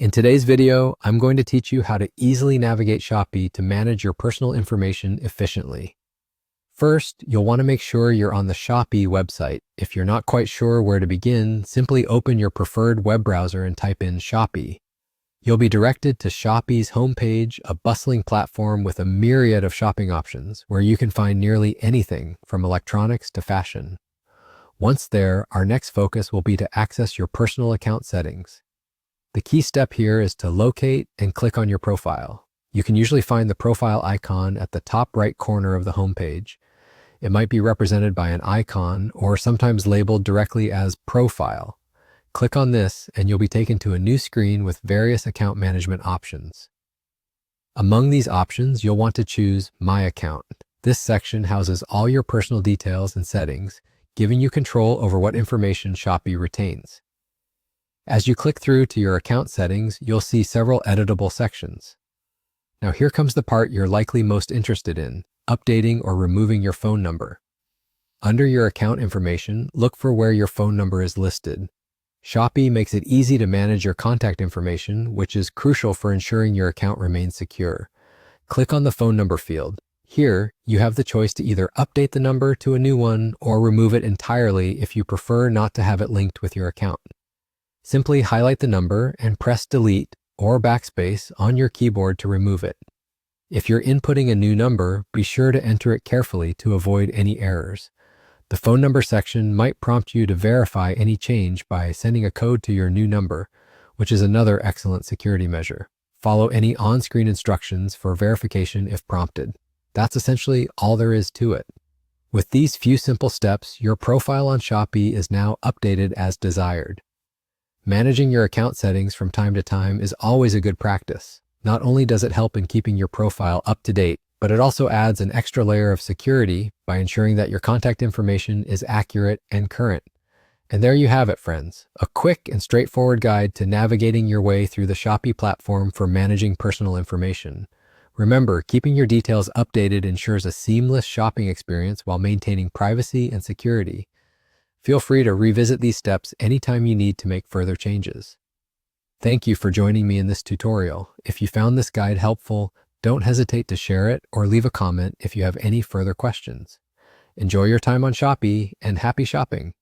In today's video, I'm going to teach you how to easily navigate Shopee to manage your personal information efficiently. First, you'll want to make sure you're on the Shopee website. If you're not quite sure where to begin, simply open your preferred web browser and type in Shopee. You'll be directed to Shopee's homepage, a bustling platform with a myriad of shopping options where you can find nearly anything from electronics to fashion. Once there, our next focus will be to access your personal account settings. The key step here is to locate and click on your profile. You can usually find the profile icon at the top right corner of the homepage. It might be represented by an icon or sometimes labeled directly as Profile. Click on this and you'll be taken to a new screen with various account management options. Among these options, you'll want to choose My Account. This section houses all your personal details and settings, giving you control over what information Shopee retains. As you click through to your account settings, you'll see several editable sections. Now here comes the part you're likely most interested in, updating or removing your phone number. Under your account information, look for where your phone number is listed. Shopee makes it easy to manage your contact information, which is crucial for ensuring your account remains secure. Click on the phone number field. Here, you have the choice to either update the number to a new one or remove it entirely if you prefer not to have it linked with your account. Simply highlight the number and press Delete or Backspace on your keyboard to remove it. If you're inputting a new number, be sure to enter it carefully to avoid any errors. The phone number section might prompt you to verify any change by sending a code to your new number, which is another excellent security measure. Follow any on-screen instructions for verification if prompted. That's essentially all there is to it. With these few simple steps, your profile on Shopee is now updated as desired. Managing your account settings from time to time is always a good practice. Not only does it help in keeping your profile up to date, but it also adds an extra layer of security by ensuring that your contact information is accurate and current. And there you have it, friends, a quick and straightforward guide to navigating your way through the Shopee platform for managing personal information. Remember, keeping your details updated ensures a seamless shopping experience while maintaining privacy and security. Feel free to revisit these steps anytime you need to make further changes. Thank you for joining me in this tutorial. If you found this guide helpful, don't hesitate to share it or leave a comment if you have any further questions. Enjoy your time on Shopee and happy shopping!